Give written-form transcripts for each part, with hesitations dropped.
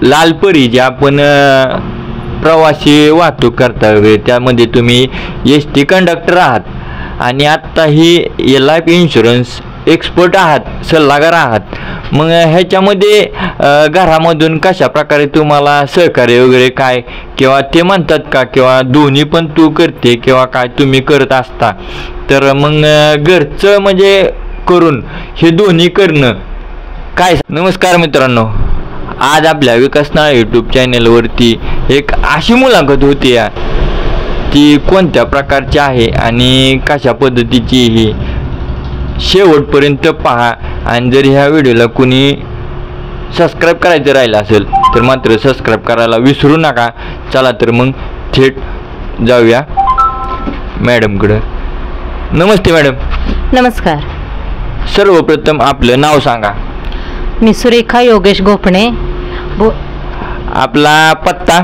लालपरी जे आपण प्रवासी वाहतूक करता वगैरे त्यामध्ये तुम्ही ST कंडक्टर आहात आणि आत्ता ही लाईफ इन्शुरन्स एक्सपर्ट आहात, सल्लागार आहात. मग ह्याच्यामध्ये घरामधून कशा प्रकारे तुम्हाला सहकार्य वगैरे काय, किंवा ते म्हणतात का किंवा दोन्ही पण तू करते किंवा काय तुम्ही करत असता, तर मग घरचं म्हणजे करून हे दोन्ही करणं काय. नमस्कार मित्रांनो, आज आपल्या विकासनाळ यूट्यूब चॅनलवरती एक अशी मुलाखत होती ती कोणत्या प्रकारची आहे आणि कशा पद्धतीची ही शेवटपर्यंत पहा. आणि जर ह्या व्हिडिओला कुणी सबस्क्राईब करायचं राहिलं असेल तर मात्र सबस्क्राईब करायला विसरू नका. चला तर मग थेट जाऊया मॅडमकडं. नमस्ते मॅडम. नमस्कार. सर्वप्रथम आपलं नाव सांगा. मी सुरेखा योगेश गोपणे. आपला पत्ता?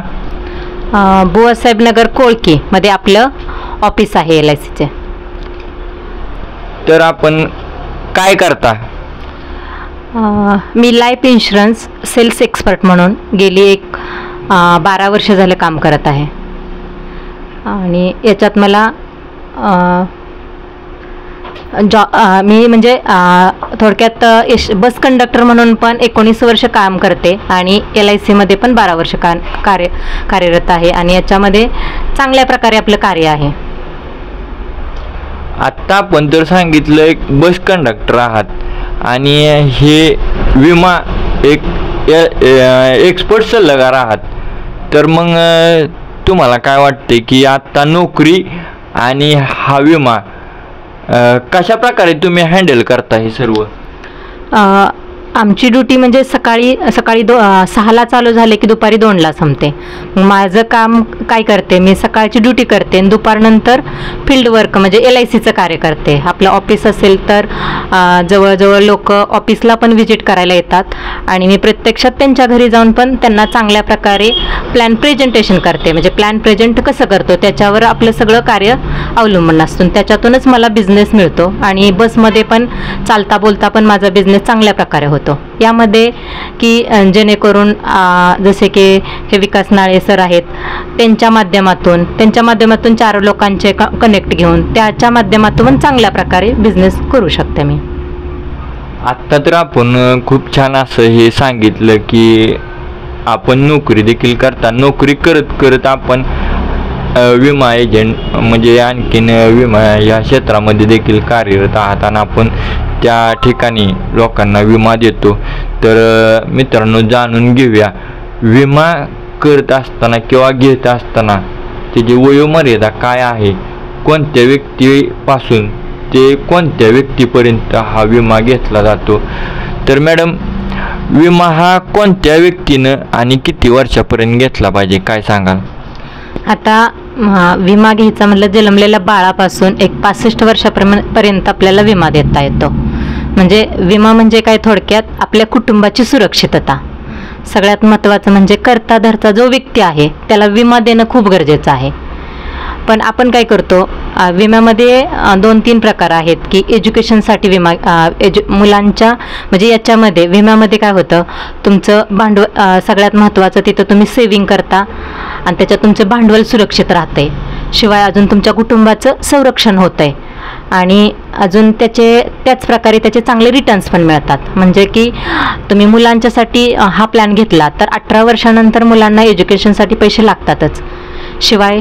बुवासाहेब नगर कोळकी मध्ये आपलं ऑफिस आहे LICचे. तर आपण काय करता? मी लाईफ इन्शुरन्स सेल्स एक्सपर्ट म्हणून गेली 12 वर्ष झालं काम करत आहे. आणि याच्यात मला मी म्हणजे थोडक्यात बस कंडक्टर म्हणून पण 19 वर्ष काम करते आणि LICमध्ये पण 12 वर्ष कार्यरत आहे आणि याच्यामध्ये चांगल्या प्रकारे आपलं कार्य आहे. आत्ता आपण तर सांगितलं एक बस कंडक्टर आहात आणि हे विमा एक एक्सपर्ट सल्लागार आहात. तर मग तुम्हाला काय वाटते की आत्ता नोकरी आणि हा विमा कशा प्रकारे तुम्ही हँडल करता हे सर्व? आमची ड्युटी म्हणजे सकाळी 6ला चालू झाले की दुपारी 2ला संपते. माझं काम काय करते, मी सकाळची ड्युटी करते आणि दुपारनंतर फील्ड वर्क म्हणजे LICचं कार्य करते. आपलं ऑफिस असेल तर जवळजवळ लोक ऑफिसला पण व्हिजिट करायला येतात आणि मी प्रत्यक्षात त्यांच्या घरी जाऊन पण त्यांना चांगल्या प्रकारे प्लॅन प्रेझेंटेशन करते. म्हणजे प्लॅन प्रेझेंट कसं करतो त्याच्यावर आपलं सगळं कार्य अवलंबून असतं. त्याच्यातूनच मला बिझनेस मिळतो आणि बसमध्ये पण चालता बोलता पण माझा बिझनेस चांगल्या प्रकारे होतो. यामध्ये की जेणेकरून जसे की हे विकास नाळे सर आहेत त्यांच्या माध्यमातून 4 लोकांचे कनेक्ट घेऊन त्याच्या माध्यमातून चांगल्या प्रकारे बिझनेस करू शकते मी. आत्ता तर आपण खूप छान असं हे सांगितलं की आपण नोकरी देखील करता, नोकरी करत आपण विमा एजंट म्हणजे आणखीन विमा या क्षेत्रामध्ये देखील कार्यरत आहात आणि आपण त्या ठिकाणी लोकांना विमा देतो. तर मित्रांनो, जाणून घेऊया विमा करत असताना किंवा घेत असताना त्याची वयोमर्यादा काय आहे, कोणत्या व्यक्तीपासून ते कोणत्या व्यक्तीपर्यंत हा विमा घेतला जातो. तर मॅडम, विमा हा कोणत्या व्यक्तीनं आणि किती वर्षापर्यंत घेतला पाहिजे, काय सांगाल? आता विमा घ्यायचा म्हटलं जन्मलेल्या बाळापासून 65 वर्षापर्यंत आपल्याला विमा देता येतो. म्हणजे विमा म्हणजे काय, थोडक्यात आपल्या कुटुंबाची सुरक्षितता. सगळ्यात महत्त्वाचं म्हणजे करता धरता जो व्यक्ती आहे त्याला विमा देणं खूप गरजेचं आहे. पण आपण काय करतो, विम्यामध्ये 2-3 प्रकार आहेत की एज्युकेशनसाठी विमा, मुलांच्या म्हणजे याच्यामध्ये विम्यामध्ये काय होतं, तुमचं भांडवल सगळ्यात महत्त्वाचं, तिथं तुम्ही सेविंग करता आणि त्याच्यात तुमचं भांडवल सुरक्षित राहते. शिवाय अजून तुमच्या कुटुंबाचं संरक्षण होतं आहे आणि अजून त्याच प्रकारे त्याचे चांगले रिटर्न्स पण मिळतात. म्हणजे की तुम्ही मुलांच्यासाठी हा प्लॅन घेतला तर 18 वर्षानंतर मुलांना एज्युकेशनसाठी पैसे लागतातच. शिवाय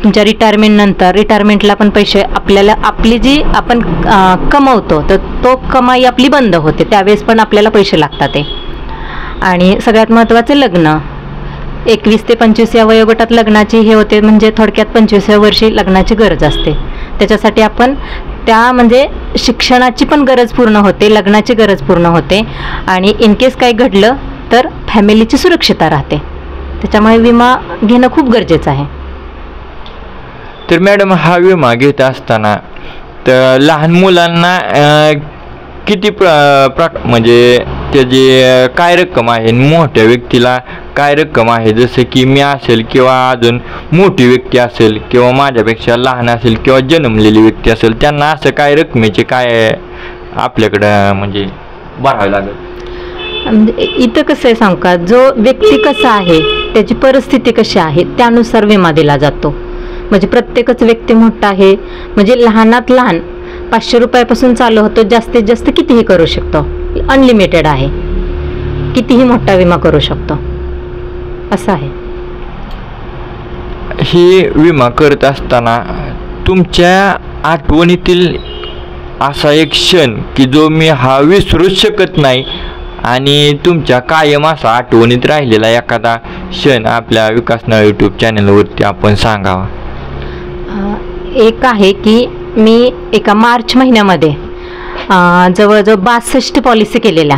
तुमच्या रिटायरमेंटला पण पैसे आपल्याला, आपली जी आपण कमवतो तर तो कमाई आपली बंद होते, त्यावेळेस पण आपल्याला पैसे लागतात. आणि सगळ्यात महत्त्वाचं लग्न, 21 ते 25 या वयोगटात लग्नाची हे होते. म्हणजे थोडक्यात 25व्या वर्षी लग्नाची गरज असते. त्याच्यासाठी आपण म्हणजे शिक्षणाची पण गरज पूर्ण होते, लग्नाची गरज पूर्ण होते आणि इन केस काही घडलं तर फॅमिलीची सुरक्षितता राहते. त्याच्यामुळे विमा घेणं खूप गरजेचं आहे. तर मॅडम, हा विमा घेत असताना तर लहान मुलांना किती म्हणजे त्याची काय रक्कम आहे, मोठ्या व्यक्तीला काय रक्कम आहे, जसं की मी असेल किंवा अजून मोठी व्यक्ती असेल किंवा माझ्यापेक्षा लहान असेल किंवा जन्मलेली व्यक्ती असेल, त्यांना असं काय रकमेचे काय आपल्याकडं म्हणजे भरावे लागेल? म्हणजे इथं कसं आहे सांगू का, जो व्यक्ती कसा आहे त्याची परिस्थिती कशी आहे त्यानुसार विमा दिला जातो. म्हणजे प्रत्येकच व्यक्ती मोठा आहे, म्हणजे लहानात लहान 500 रुपयापासून चालू होतो, जास्तीत जास्त कितीही करू शकतो, अनलिमिटेड आहे, कितीही मोठा विमा करू शकतो असं आहे. ही विमा करत असताना तुमच्या आठवणीतील असा एक क्षण की जो मी हा विसरूच शकत नाही आणि तुमच्या कायम असा आठवणीत राहिलेला एखादा क्षण आपल्या विकासनळ यूट्यूब चॅनलवरती आपण सांगावा. एक आहे की मी एका मार्च महिन्यामध्ये जवळजवळ 62 पॉलिसी केलेल्या,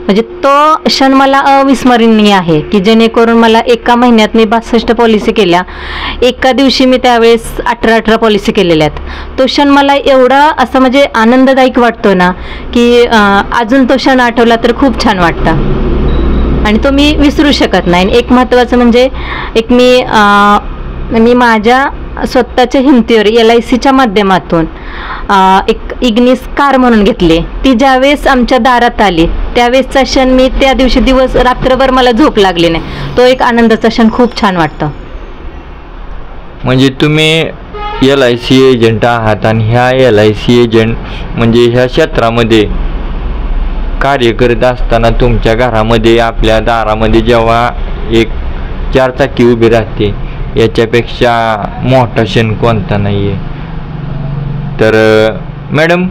म्हणजे तो क्षण मला अविस्मरणीय आहे की जेणेकरून मला एका महिन्यात मी 62 पॉलिसी केल्या. एका दिवशी मी त्यावेळेस 18 पॉलिसी केलेल्या आहेत. तो क्षण मला एवढा असं म्हणजे आनंददायक वाटतो ना की अजून तो क्षण आठवला तर खूप छान वाटतं आणि तो मी विसरू शकत नाही. एक महत्त्वाचं म्हणजे एक मी माझ्या स्वतःच्या हिमतीवर LICच्या माध्यमातून एक इग्निस कार म्हणून घेतली. ती ज्यावेळेस आमच्या दारात आली त्यावेळेसचा क्षण मी त्या दिवशी दिवस रात्रभर मला झोप लागली नाही. तो एक आनंदाचा क्षण खूप छान वाटतो. म्हणजे तुम्ही LIC एजंट आहात आणि ह्या LIC एजंट म्हणजे ह्या क्षेत्रामध्ये कार्य करत असताना तुमच्या घरामध्ये आपल्या दारामध्ये जेव्हा एक 4 चाकी उभी राहते याच्यापेक्षा मोठा क्षण कोणता नाही आहे. तर मॅडम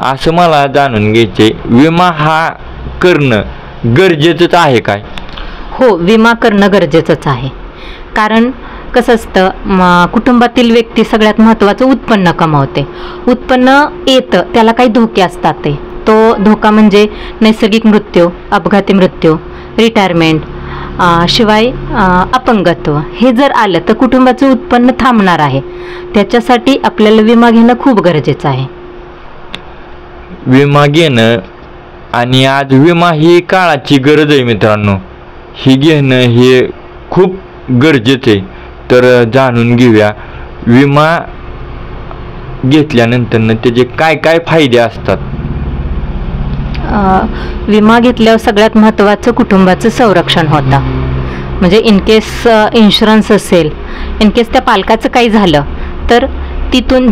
असं मला जाणून घ्यायचे, विमा हा करणं गरजेचंच आहे काय? हो, विमा करणं गरजेचंच आहे. कारण कसं असतं, कुटुंबातील व्यक्ती सगळ्यात महत्त्वाचं उत्पन्न कमावते. उत्पन्न येतं त्याला काही धोके असतात. तो धोका म्हणजे नैसर्गिक मृत्यू, अपघाती मृत्यू, रिटायरमेंट, शिवाय अपंगत्व. हे जर आलं तर कुटुंबाचं उत्पन्न थांबणार आहे. त्याच्यासाठी आपल्याला विमा घेणं खूप गरजेचं आहे. विमा घेणं आणि आज विमा ही काळाची गरज आहे मित्रांनो. ही घेणं हे खूप गरजेचं आहे. तर जाणून घेऊया विमा घेतल्यानंतर त्याचे काय काय फायदे असतात. विमा घेतल्यावर सगळ्यात महत्त्वाचं कुटुंबाचं संरक्षण होतं. म्हणजे इनकेस इन्शुरन्स असेल, इनकेस त्या पालकाचं काही झालं तर तिथून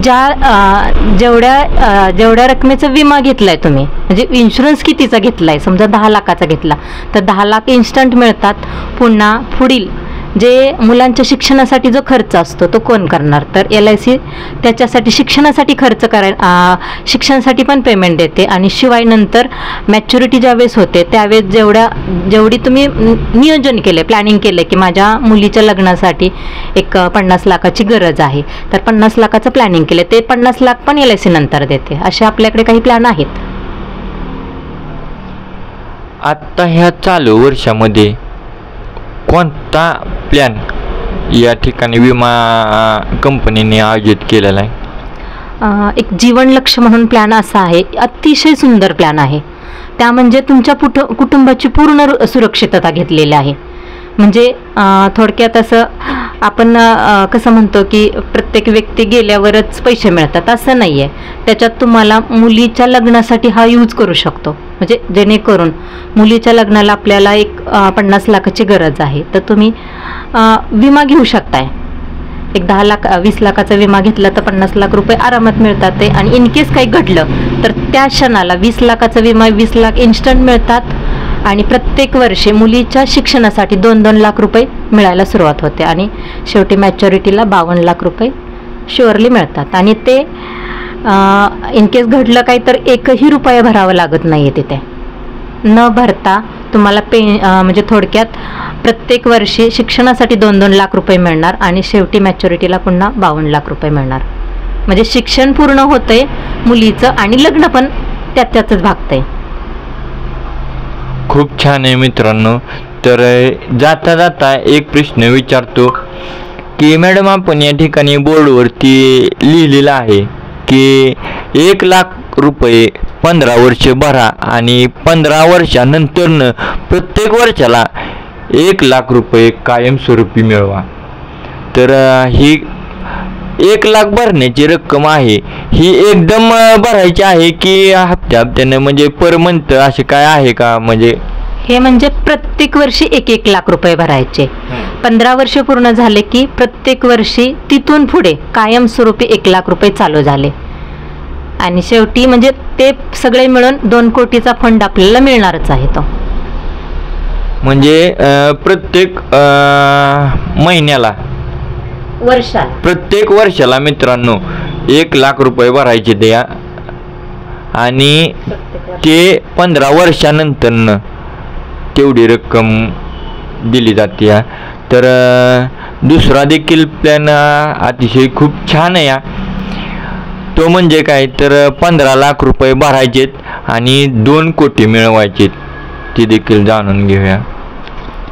जेवढ्या रकमेचा विमा घेतलाय तुम्ही, म्हणजे इन्शुरन्स कितीचा घेतलाय, समजा 10 लाखाचा घेतला तर 10 लाख इन्स्टंट मिळतात. पुन्हा पुढील जे मुलांच्या शिक्षणासाठी जो खर्च असतो तो कोण करणार, तर LIC त्याच्यासाठी शिक्षणासाठी खर्च शिक्षणासाठी पण पेमेंट देते. आणि शिवाय नंतर मॅच्युरिटी ज्यावेळेस होते त्यावेळेस जेवढी तुम्ही नियोजन केलं, प्लॅनिंग केलं की माझ्या मुलीच्या लग्नासाठी एक 50 लाखाची गरज आहे, तर 50 लाखाचं प्लॅनिंग केलं, ते 50 लाख पण LIC नंतर देते. असे आपल्याकडे काही प्लॅन आहेत. आत्ता ह्या चालू वर्षामध्ये कोणता प्लॅन या ठिकाणी विमा कंपनीने आयोजित केलेला आहे? एक जीवन लक्ष्य म्हणून प्लॅन असा आहे, अतिशय सुंदर प्लॅन आहे. त्या म्हणजे तुमच्या कुटुंबाची पूर्ण सुरक्षितता घेतलेली आहे. म्हणजे थोडक्यात असं आपण कसं म्हणतो की प्रत्येक व्यक्ती गेल्यावरच पैसे मिळतात असं नाही आहे. त्याच्यात तुम्हाला मुलीच्या लग्नासाठी हा यूज करू शकतो. म्हणजे जेणेकरून मुलीच्या लग्नाला आपल्याला एक 50 लाखाची गरज आहे तर तुम्ही विमा घेऊ शकताय. एक 10 लाख 20 लाखाचा विमा घेतला तर 50 लाख रुपये आरामात मिळतात ते. आणि इनकेस काही घडलं तर त्या क्षणाला 20 लाखाचा विमा 20 लाख इन्स्टंट मिळतात. आणि प्रत्येक वर्षी मुलीच्या शिक्षणासाठी 2-2 लाख रुपये मिळायला सुरुवात होते. आणि शेवटी मॅच्युरिटीला 52 लाख रुपये शुअरली मिळतात. आणि ते इनकेस घडलं काही तर 1ही रुपया भरावा लागत नाही आहे. तिथे न भरता तुम्हाला म्हणजे थोडक्यात प्रत्येक वर्षी शिक्षणासाठी 2-2 लाख रुपये मिळणार आणि शेवटी मॅच्युरिटीला पुन्हा 52 लाख रुपये मिळणार. म्हणजे शिक्षण पूर्ण होतंय मुलीचं आणि लग्न पण त्यातच भागतंय. खूप छान आहे मित्रांनो. तर जाता जाता एक प्रश्न विचारतो की मॅडम आपण या ठिकाणी बोर्डवरती लिहिलेलं आहे की 1 लाख रुपये 15 वर्ष भरा आणि 15 वर्षानंतर प्रत्येक वर्षाला 1 लाख रुपये कायमस्वरूपी मिळवा. तर ही 1 लाख भरण्याची रक्कम आहे ही एकदम भरायची आहे की हप्त्याने म्हणजे पर मंथ असे काय आहे का? म्हणजे हे म्हणजे प्रत्येक वर्षी 1-1 लाख रुपये भरायचे. 15 वर्ष पूर्ण झाले की प्रत्येक वर्षी तिथून पुढे कायमस्वरूपी 1 लाख रुपये चालू झाले. आणि शेवटी म्हणजे ते सगळे मिळून 2 कोटीचा फंड आपल्याला मिळणारच आहे तो. म्हणजे प्रत्येक महिन्याला प्रत्येक वर्षाला मित्रांनो 1 लाख रुपये भरायचे द्या आणि ते 15 वर्षानंतर तेवढी रक्कम दिली जाते. तर दुसरा देखील प्लॅन अतिशय खूप छान आहे. तो म्हणजे काय तर 15 लाख रुपये भरायचेत आणि 2 कोटी मिळवायचे, ते देखील जाणून घेऊया.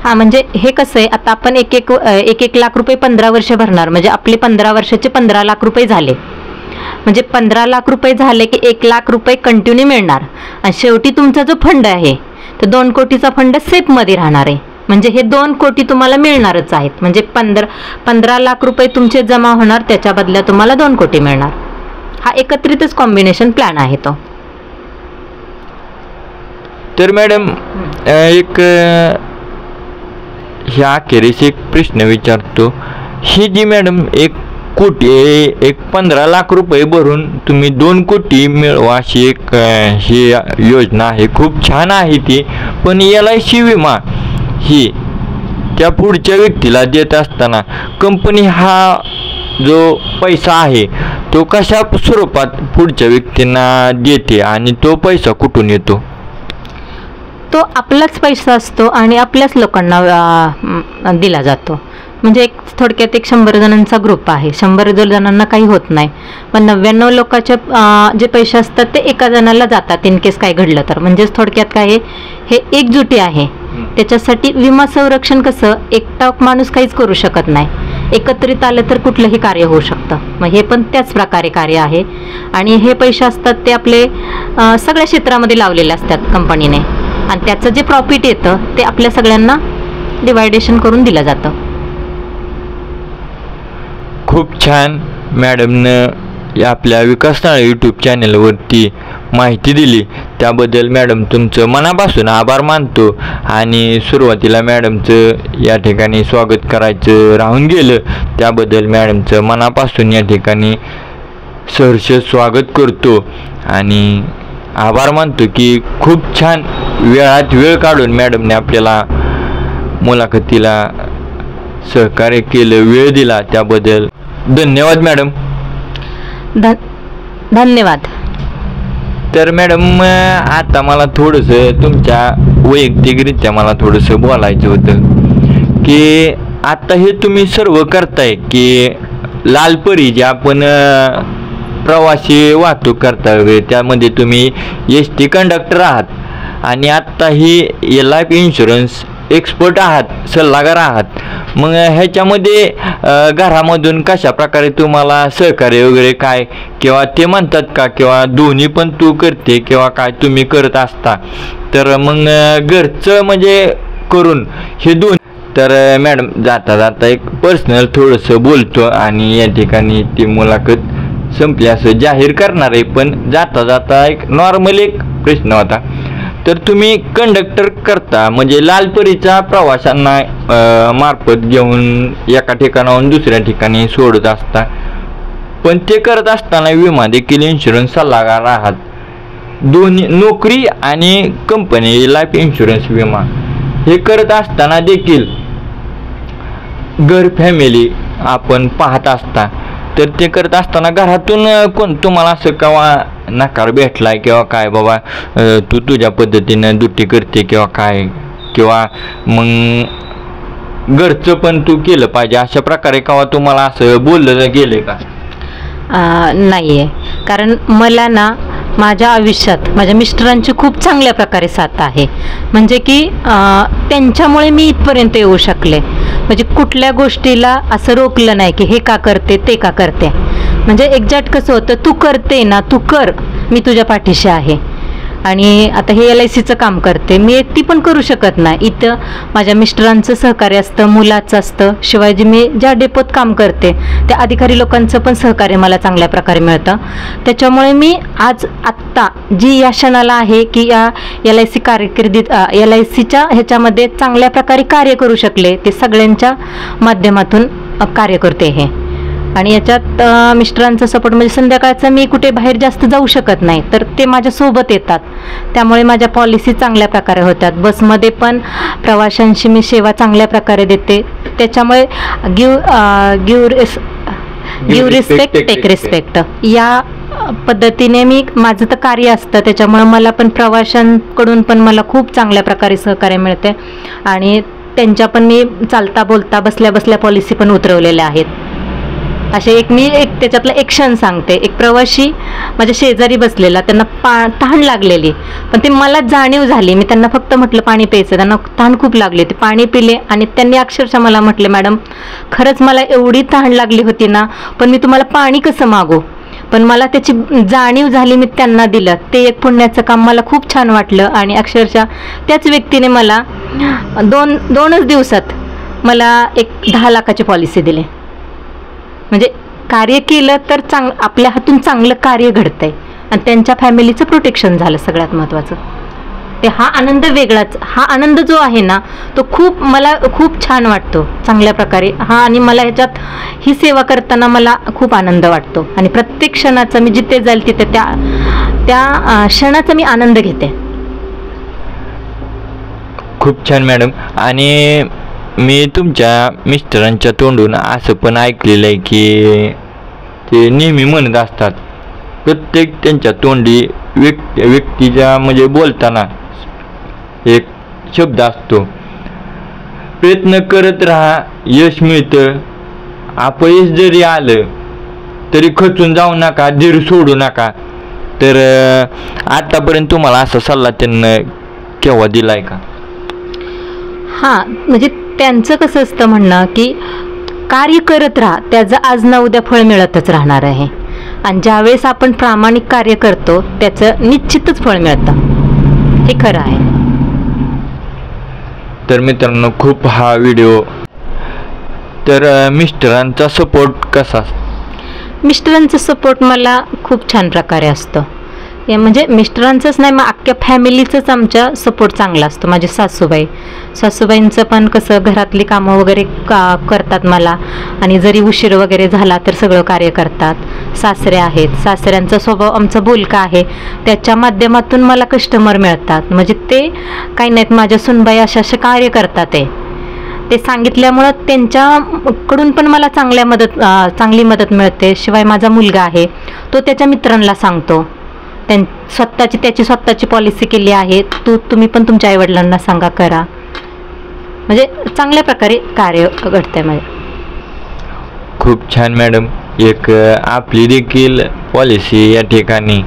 हा म्हणजे हे कसं आहे, आता आपण एक लाख रुपये 15 वर्ष भरणार म्हणजे आपले 15 वर्षाचे 15 लाख रुपये झाले. म्हणजे 15 लाख रुपये झाले की 1 लाख रुपये कंटिन्यू मिळणार. आणि शेवटी तुमचा जो फंड आहे तो 2 कोटीचा फंड सेफमध्ये राहणार आहे. म्हणजे हे 2 कोटी तुम्हाला मिळणारच आहेत. म्हणजे 15 लाख रुपये तुमचे जमा होणार, त्याच्या बदल्यात तुम्हाला 2 कोटी मिळणार. हा एकत्रितच कॉम्बिनेशन प्लॅन आहे तो. तर मॅडम एक ह्या अखेरीस एक प्रश्न विचारतो. ही जी मॅडम 1 कोटी 15 लाख रुपये भरून तुम्ही 2 कोटी मिळवा अशी एक ही योजना आहे, खूप छान आहे ती. पण LIC विमा ही त्या पुढच्या व्यक्तीला देत असताना कंपनी हा जो पैसा आहे तो कशा स्वरूपात पुढच्या व्यक्तींना देते आणि तो पैसा कुठून येतो? तो आपलाच पैसा असतो आणि आपल्याच लोकांना दिला जातो. म्हणजे एक थोडक्यात 100 जणांचा ग्रुप आहे. 100 जणांना काही होत नाही, पण 99 लोकांचे जे पैसे असतात ते एका जणाला जातात इन केस काय घडलं तर. म्हणजेच थोडक्यात काय हे एकजुटी आहे. त्याच्यासाठी विमा संरक्षण कसं एकटा माणूस काहीच करू शकत नाही, एकत्रित आलं तर कुठलंही कार्य होऊ शकतं. मग हे पण त्याच प्रकारे कार्य आहे. आणि हे पैसे असतात ते आपले सगळ्या क्षेत्रामध्ये लावलेले असतात कंपनीने, आणि त्याचं जे प्रॉफिट येतं ते आपल्या सगळ्यांना डिवायडेशन करून दिलं जातं. खूप छान मॅडमनं आपल्या विकासनाळ यूट्यूब चॅनलवरती माहिती दिली, त्याबद्दल मॅडम तुमचं मनापासून आभार मानतो. आणि सुरुवातीला मॅडमचं या ठिकाणी स्वागत करायचं राहून गेलं, त्याबद्दल मॅडमचं मनापासून या ठिकाणी सहर्ष स्वागत करतो आणि आभार मानतो की खूप छान वेळात वेळ काढून मॅडमने आपल्याला मुलाखतीला सहकार्य केलं, वेळ दिला, त्याबद्दल धन्यवाद मॅडम. धन्यवाद. तर मॅडम आता मला थोडंसं तुमच्या वैयक्तिकरित्या मला थोडंसं बोलायचं होतं की आता हे तुम्ही सर्व करताय की लालपरी जे आपण प्रवासी वाहतूक करता वगैरे त्यामध्ये तुम्ही ST कंडक्टर आहात आणि आत्ता ही LIF इन्शुरन्स एक्सपर्ट आहात, सल्लागार आहात. मग ह्याच्यामध्ये घरामधून कशा प्रकारे तुम्हाला सहकार्य वगैरे काय, किंवा ते म्हणतात का किंवा दोन्ही पण तू करते किंवा काय तुम्ही करत असता, तर मग घरचं म्हणजे करून हे दोन. तर मॅडम जाता जाता एक पर्सनल थोडंसं बोलतो आणि या ठिकाणी ती मुलाखत संपली असं जाहीर करणार आहे. पण जाता जाता एक नॉर्मल एक प्रश्न होता. तर तुम्ही कंडक्टर करता म्हणजे लालपरीचा प्रवाशांना मार्फत घेऊन एका ठिकाणाहून दुसऱ्या ठिकाणी सोडत असता, पण ते करत असताना विमा देखील इन्शुरन्स सल्लागार आहात. दोन्ही नोकरी आणि कंपनी लाईफ इन्शुरन्स विमा हे करत असताना देखील घर फॅमिली आपण पाहत असता, तर ते करत असताना घरातून कोण तुम्हाला असं केव्हा नकार भेटलाय किंवा काय बाबा तू तुझ्या पद्धतीनं दुट्टी करते किंवा काय, किंवा मग घरचं पण तू केलं पाहिजे अशा प्रकारे केव्हा तुम्हाला असं बोललं गेलं का? नाही आहे, कारण मला ना माझ्या आयुष्यात माझ्या मिस्टरांची खूप चांगल्या प्रकारे साथ आहे. म्हणजे की त्यांच्यामुळे मी इथपर्यंत येऊ शकले. म्हणजे कुठल्या गोष्टीला असं रोखलं नाही की हे का करते ते का करते. म्हणजे एक्झॅक्ट कसं होतं, तू करते ना, तू कर, मी तुझ्या पाठीशी आहे. आणि आता हे LICचं काम करते. मी एकटी पण करू शकत नाही. इथं माझ्या मिस्टरांचं सहकार्य असतं, मुलाचं असतं, शिवाय जी मी ज्या डेपोत काम करते त्या अधिकारी लोकांचं पण सहकार्य मला चांगल्या प्रकारे मिळतं. त्याच्यामुळे मी आज आत्ता जी या क्षणाला आहे की या LIC कारकिर्दीत LICच्या ह्याच्यामध्ये चांगल्या प्रकारे कार्य करू शकले, ते सगळ्यांच्या माध्यमातून कार्य करते हे. आणि याच्यात मिस्टरांचा सपोर्ट म्हणजे संध्याकाळचं मी कुठे बाहेर जास्त जाऊ शकत नाही, तर ते माझ्यासोबत येतात. त्यामुळे माझ्या पॉलिसी चांगल्या प्रकारे होतात. बसमध्ये पण प्रवाशांशी मी सेवा चांगल्या प्रकारे देते. त्याच्यामुळे गिव्ह रिस्पेक्ट टेक रिस्पेक्ट या पद्धतीने मी माझं तर कार्य असतं. त्याच्यामुळे मला पण प्रवाशांकडून पण मला खूप चांगल्या प्रकारे सहकार्य मिळते. आणि त्यांच्या पण मी चालता बोलता बसल्या बसल्या पॉलिसी पण उतरवलेल्या आहेत. असे मी त्याच्यातला एक क्षण सांगते. एक प्रवासी माझ्या शेजारी बसलेला, त्यांना तहान लागलेली, पण ते मला जाणीव झाली. मी त्यांना फक्त म्हटलं पाणी प्यायचं, त्यांना तहान खूप लागली, ते पाणी पिले आणि त्यांनी अक्षरशः मला म्हटले, मॅडम खरंच मला एवढी तहान लागली होती ना, पण मी तुम्हाला पाणी कसं मागू, पण मला त्याची जाणीव झाली, मी त्यांना दिलं. ते एक पुण्याचं काम मला खूप छान वाटलं. आणि अक्षरशः त्याच व्यक्तीने मला दोनच दिवसात मला एक 10 लाखाची पॉलिसी दिली. म्हणजे कार्य केलं तर आपल्या हातून चांगलं कार्य घडतंय आणि त्यांच्या फॅमिलीचं प्रोटेक्शन झालं. सगळ्यात महत्त्वाचं ते हा आनंद वेगळाच. हा आनंद जो आहे ना, तो मला खूप छान वाटतो चांगल्या प्रकारे हा. आणि मला ह्याच्यात ही सेवा करताना मला खूप आनंद वाटतो. आणि प्रत्येक क्षणाचा मी जिथे जाईल तिथे त्या क्षणाचा मी आनंद घेते. खूप छान मॅडम. आणि मी तुमच्या मिस्टरांच्या तोंडून असं पण ऐकलेलं आहे की ते नेहमी म्हणत असतात, प्रत्येक त्यांच्या तोंडी व्यक्तीच्या म्हणजे बोलताना एक शब्द असतो, प्रयत्न करत राहा, यश मिळतं. अपयश जरी आलं तरी खचून जाऊ नका, धीर सोडू नका. तर आतापर्यंत तुम्हाला असा सल्ला त्यांना केव्हा दिलाय का? हां, म्हणजे त्यांचं कसं असतं म्हणणं की कार्य करत राहा, त्याचं आज ना उद्या फळ मिळतच राहणार आहे. आणि ज्यावेळेस आपण प्रामाणिक कार्य करतो त्याचं निश्चितच फळ मिळतं, हे खरं आहे. तर मित्रांनो, खूप हा व्हिडिओ. तर मिस्टरांचा सपोर्ट कसा? मिस्टरांचा सपोर्ट मला खूप छान प्रकारे असतो. म्हणजे मिस्टरांचंच नाही, मग अख्ख्या फॅमिलीचंच आमच्या सपोर्ट चांगला असतो. माझे सासूबाईंचं पण कसं घरातली कामं वगैरे करतात मला, आणि जरी उशीर वगैरे झाला तर सगळं कार्य करतात. सासरे आहेत, सासऱ्यांचा स्वभाव आमचा बोलका आहे, त्याच्या माध्यमातून मला कस्टमर मिळतात. म्हणजे ते काही नाहीत, माझ्या सुनबाई अशा कार्य करतात ते सांगितल्यामुळं त्यांच्याकडून पण मला चांगली मदत मिळते. शिवाय माझा मुलगा आहे, तो त्याच्या मित्रांना सांगतो. त्याची स्वतःची पॉलिसी केली आहे, तुम्ही पण तुमच्या आईवडिलांना सांगा, करा. म्हणजे चांगल्या प्रकारे कार्य घडतंय माझे. खूप छान मॅडम. एक आपली देखील पॉलिसी या ठिकाणी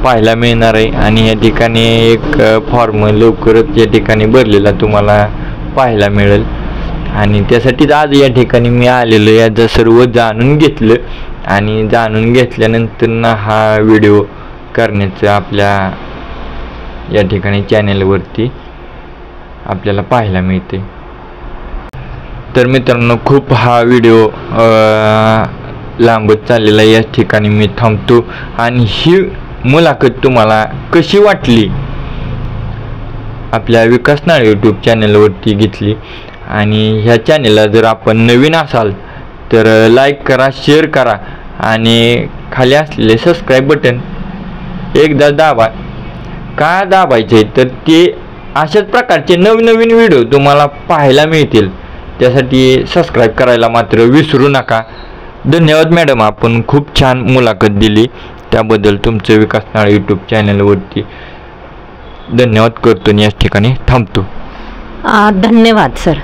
पाहायला मिळणार आहे. आणि या ठिकाणी एक फॉर्म लवकरच या ठिकाणी भरलेला तुम्हाला पाहायला मिळेल. आणि त्यासाठीच आज या ठिकाणी मी आलेलो, याचं सर्व जाणून घेतलं. आणि जाणून घेतल्यानंतर ना हा व्हिडिओ करण्याचं आपल्या या ठिकाणी चॅनलवरती आपल्याला पाहायला मिळते. तर मित्रांनो, खूप हा व्हिडिओ लांबत चाललेला, याच ठिकाणी मी थांबतो. आणि ही मुलाखत तुम्हाला कशी वाटली आपल्या विकास नाळे यूट्यूब चॅनलवरती घेतली. आणि ह्या चॅनलला जर आपण नवीन असाल तर लाईक करा, शेअर करा, आणि खाली असलेले सबस्क्राईब बटन एकदा दाबा. का दाबायचे तर ते अशाच प्रकारचे नवनवीन व्हिडिओ तुम्हाला पाहायला मिळतील. त्यासाठी सबस्क्राईब करायला मात्र विसरू नका. धन्यवाद मॅडम, आपण खूप छान मुलाखत दिली, त्याबद्दल तुमचं विकास नाळे यूट्यूब चॅनलवरती धन्यवाद करतो. आणि याच ठिकाणी थांबतो. धन्यवाद सर.